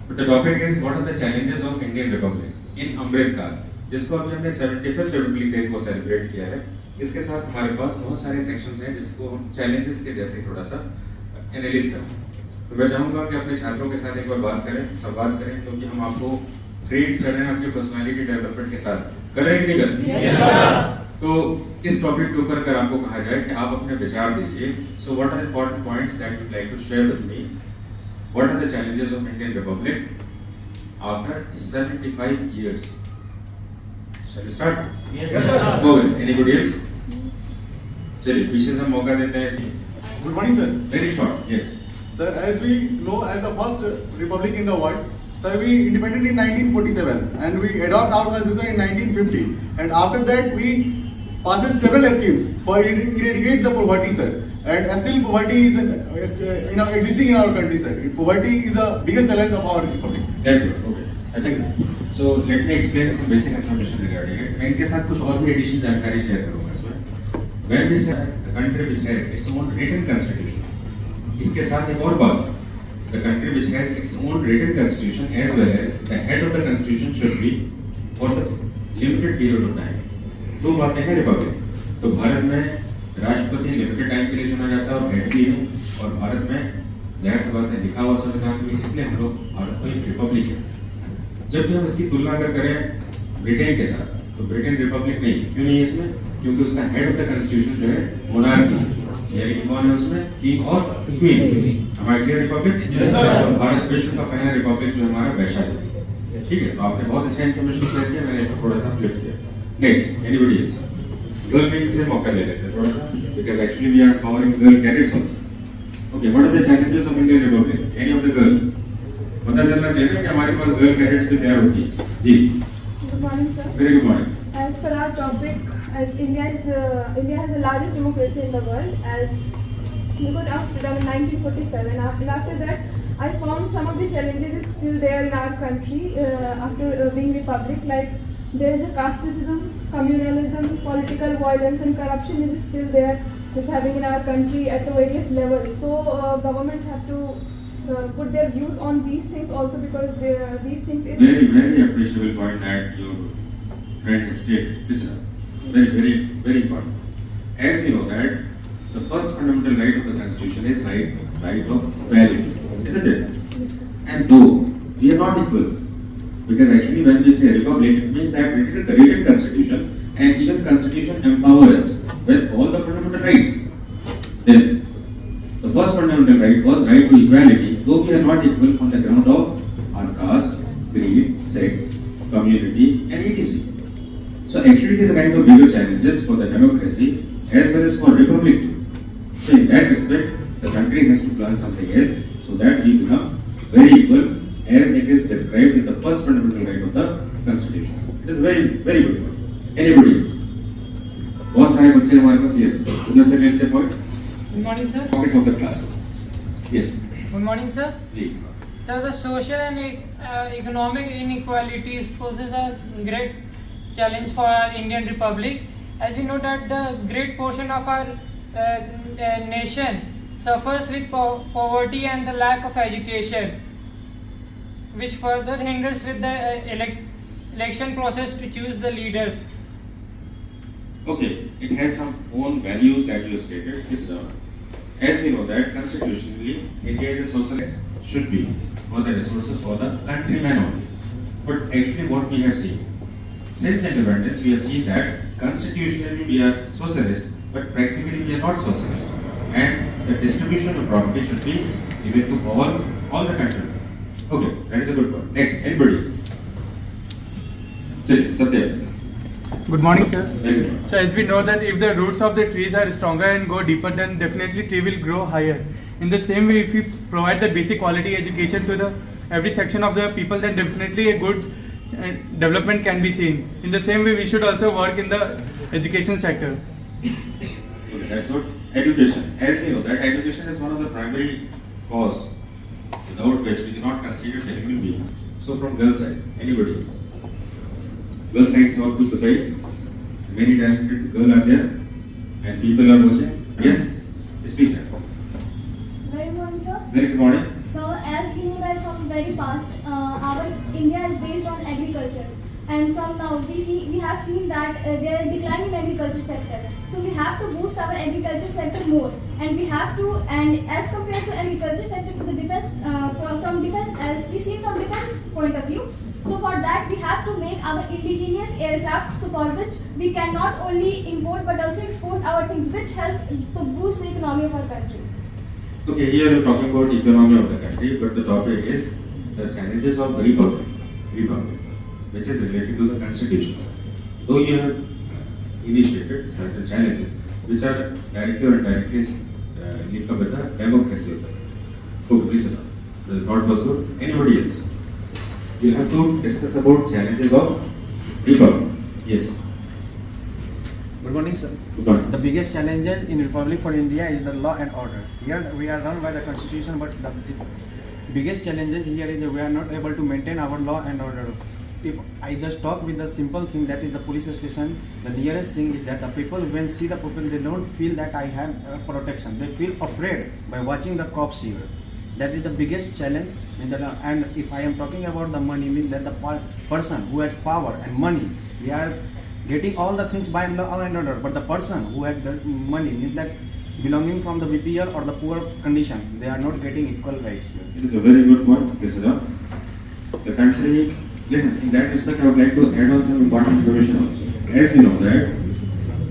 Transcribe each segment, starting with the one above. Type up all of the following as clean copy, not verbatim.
But the topic is what are the challenges of Indian Republic in Amrit Kaal, जिसको अभी हमने 75th Republic day को celebrate किया है। इसके साथ हमारे पास बहुत सारे सेक्शंस हैं जिसको हम चैलेंजेस के जैसे थोड़ा सा एनालिस करें। तो मैं चाहूँगा कि अपने छात्रों के साथ एक बार बात करें, संवाद करें, क्योंकि हम आपको ट्रेन कर रहे हैं आपके पर्सनालिटी डेवलपमेंट के साथ। कर रहे हैं कि नहीं कर रहे? तो इस टॉपिक के ऊपर अगर आपको कहा जाए कि आप अपने विचार दीजिए, so what are important points that you like to share with me, what are the challenges of Indian republic after 75 years? Shall we start? Yes, sir. Go ahead. Anybody else? चलिए पीछे से मौका देते हैं। Good morning, sir. Very short. Yes. Sir, as we know, as the first republic in the world, sir, we independent in 1947 and we adopt our constitution in 1950. And after that, we passes several schemes for eradicate the poverty, sir. And still poverty is existing in our country, sir. Poverty is the biggest challenge of our republic. That's good. Okay. I think so. So let me explain some basic information regarding it. मैं इनके साथ कुछ और भी additional जानकारी share करूँगा इसमें। When we say the country which has its own written constitution, इसके साथ एक और बात, the country which has its own written constitution as well as the head of the constitution should be for the limited period of time. दो बातें हैं Republic. तो भारत में राष्ट्रपति लिमिटेड टाइम के लिए चुना जाता है और हेड भी है, और भारत में जाहिर सी बात है लिखा हुआ संविधान भी, इसलिए हम लोग भारत को एक रिपब्लिक है। जब भी हम इसकी तुलना अगर करें ब्रिटेन के साथ, तो ब्रिटेन रिपब्लिक नहीं। क्यों नहीं है इसमें? क्योंकि उसका हेड ऑफ द कॉन्स्टिट्यूशन जो है मोनार्की, यानी कि कौन है उसमें? किंग और क्वीन। हमारी क्लियर रिपब्लिक। भारत विश्व का पहला रिपब्लिक जो हमारा वैसा है। ठीक है, तो आपने बहुत अच्छा इन्फॉर्मेशन शेयर किया, मैंने इसको थोड़ा सा फ्लिप किया। Next, anybody else? Girl wing से मौका ले लेते हैं थोड़ा सा, because actually we are powering girl cadets also. Okay, what are the challenges of Indian republic? Any of the girl? पता चलना चाहिए कि हमारे पास गर्ल कैडेट्स भी तैयार होती है। जी, good morning sir. Very good morning. As per our topic, as India has the largest democracy in the world, as we got after 1947. After that, I found some of the challenges is still there in our country after being republic. Like there is a casteism, communalism, political violence, and corruption is still there. It's having in our country at the various levels. So government have to put their views on these things also, because these things is very appreciable point that your friend has stated. This is very important. As we know that the first fundamental right of the constitution is right of value, isn't it? And though we are not equal, because actually when we say republic, it means that written constitution and even constitution empower us with all the fundamental rights. Then the first fundamental right was right to equality, though we are not equal on the ground of our caste, creed, sex, community, and etc. So actually it is a kind of bigger challenges for the democracy as well as for republic. So in that respect, the country has to plan something else so that we become very equal as it is described in the first fundamental right of the constitution. It is very good point. Anybody else? बहुत सारे बच्चे हमारे पास yes. उन्हें से लेते point. Good morning, sir. Pocket of the class. Yes. Good morning, sir. Ji. Sir, the social and economic inequalities poses a great challenge for our Indian Republic. As we know that the great portion of our nation suffers with poverty and the lack of education, which further hinders with the election process to choose the leaders. Okay, it has some own values that you stated. Yes, sir. As we know that constitutionally, India is a socialist, should be for the resources for the countrymen only. But actually, what we have seen since independence, we have seen that constitutionally we are socialist, but practically we are not socialist. And the distribution of property should be given to all the countrymen. Okay, that is a good point. Next, anybody? Satya. Good morning, sir. Very good. So as we know that if the roots of the trees are stronger and go deeper, then definitely tree will grow higher. In the same way, if we provide the basic quality education to the every section of the people, then definitely a good development can be seen. In the same way, we should also work in the education sector. Okay, that's good. Education. As we know that education is one of the primary cause without which we cannot consider a human being. So from girl side, anybody else? Girl side is all to the pay. Many talented girls are there and people are watching. Yes? Yes, please, sir. Very good morning, sir. Very good morning. So, as being a that from very past, our India is based on agriculture, and from now we have seen that there is decline in agriculture sector. So we have to boost our agriculture sector more, and we have to, and as compared to agriculture sector to the defense, from defense, as we see from defense point of view. So for that we have to make our indigenous aircrafts, so for which we can not only import but also export our things, which helps to boost the economy of our country. Okay, here we are talking about economy of the country, but the topic is the challenges of republic, which is related to the constitution. Though you have initiated certain challenges which are directly or indirectly linked with the democracy of the country. Okay, please sir. The thought was good. Anybody else? You have to discuss about challenges of republic. Yes. Good morning, sir. Good morning. The biggest challenge in Republic for India is the law and order. Here we are run by the constitution, but the biggest challenges here is that we are not able to maintain our law and order. If I just talk with the simple thing, that is the police station, the nearest thing is that the people, when see the people, they don't feel that I have protection. They feel afraid by watching the cops here. That is the biggest challenge in the law. And if I am talking about the money, means that the person who has power and money, we are getting all the things by law and order, but the person who has the money, means that belonging from the BPL or the poor condition, they are not getting equal rights. It is a very good point, Kisada. The country, listen, in that respect, I would like to add on some important information also. As you know that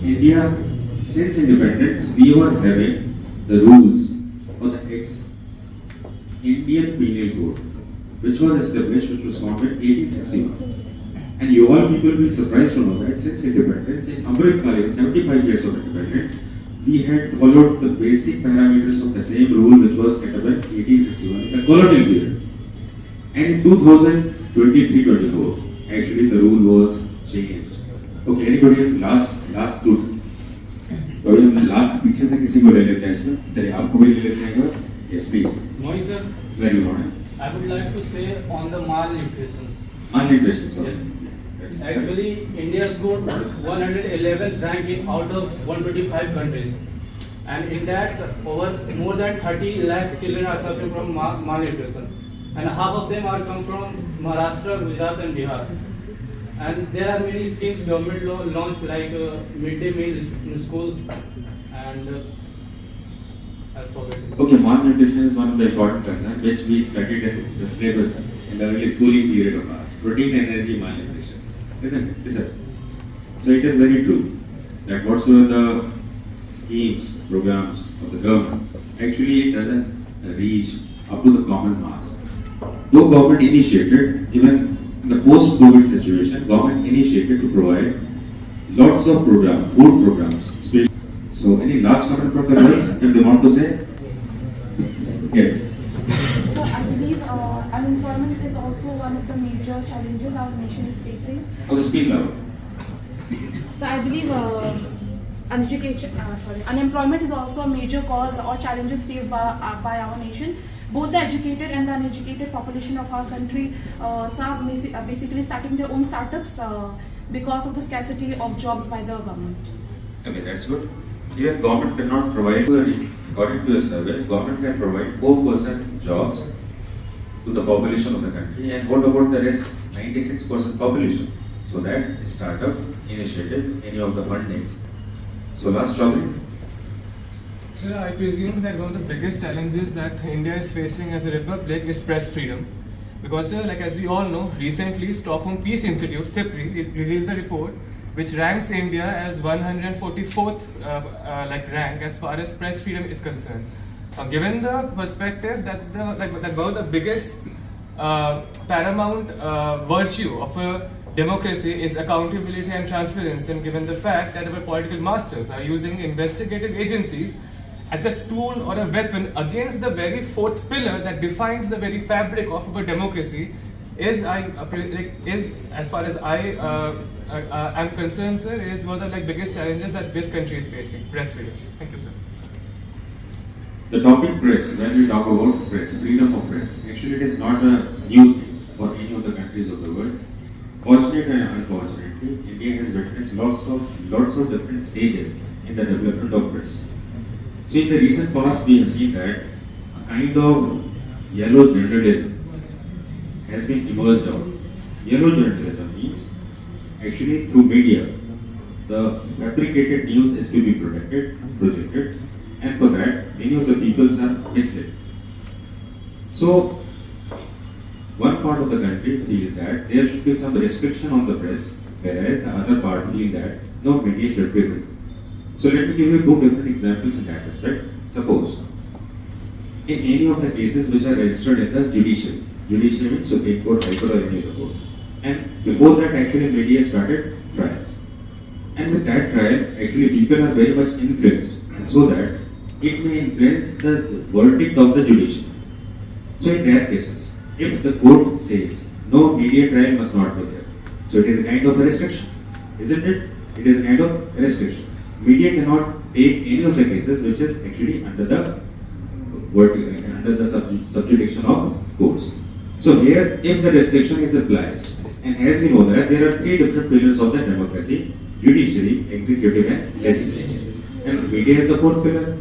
India, since independence, we were having the rules or the acts, Indian Penal Code, which was established, which was formed in 1861. And you all people will be surprised to know that since independence, in Amrit Kal, in 75 years of independence, we had followed the basic parameters of the same rule which was set up in 1861 in the colonial period. And in 2023-24, actually the rule was changed. Okay, anybody else? Last clue. तो ये last पीछे से किसी को ले लेते हैं इसमें, चलिए आपको भी ले लेते हैं एक yes please. Morning sir. Very morning. I would like to say on the malnutrition. Malnutrition, sorry. Yes. Actually, India scored 111th ranking out of 125 countries, and in that, over more than 30 lakh children are suffering from malnutrition, and half of them are come from Maharashtra, Gujarat, and Bihar. And there are many schemes government launched like midday meal in school, and I forget. Okay, malnutrition is one of the important concerns which we studied in the syllabus in the early schooling period of ours. Protein, energy, malnutrition, isn't it? Yes, sir. So it is very true that whatsoever the schemes, programs of the government, actually it doesn't reach up to the common mass. Though government initiated, even in the post-COVID situation, government initiated to provide lots of programs, food programs. So any last comment from the girls, if they want to say? Yes. So I believe unemployment is also one of the major challenges our nation is facing. Okay, speak now. So I believe unemployment is also a major cause or challenges faced by our nation. Both the educated and the uneducated population of our country are basically starting their own startups because of the scarcity of jobs by the government. Okay, that's good. Here, government cannot provide, according to a survey, government can provide 4% jobs to the population of the country, and what about the rest, 96% population? So that startup, initiative, any of the fundings. So last topic. Sir, I presume that one of the biggest challenges that India is facing as a republic is press freedom. Because sir, like as we all know, recently Stockholm Peace Institute, SIPRI, released a report which ranks India as 144th rank as far as press freedom is concerned. Given the perspective that one of the biggest paramount virtue of a democracy is accountability and transparency, and given the fact that our political masters are using investigative agencies as a tool or a weapon against the very fourth pillar that defines the very fabric of our democracy, is as far as I am concerned, sir, is one of the biggest challenges that this country is facing. Press freedom. Thank you, sir. The topic press, when we talk about press, freedom of press, actually it is not a new thing for any of the countries of the world. Fortunately and unfortunately, India has witnessed lots of different stages in the development of press. So in the recent past, we have seen that a kind of yellow journalism has been emerged out. Yellow journalism means actually through media, the fabricated news is to be protected, projected, and for that many of the peoples are misled. So one part of the country feels that there should be some restriction on the press, whereas the other part feel that no, media should be free. So let me give you two different examples in that respect. Suppose in any of the cases which are registered in the judiciary means Supreme Court, High Court or any other court, and before that actually media started trials. And with that trial, actually people are very much influenced, and so that it may influence the verdict of the judiciary. So in their cases, if the court says no, media trial must not be there, so it is a kind of a restriction, isn't it? It is a kind of a restriction. Media cannot take any of the cases which is actually under the subjudiction of courts. So here, if the restriction is applied, and as we know that there are three different pillars of the democracy: judiciary, executive, and legislature. And media is the fourth pillar.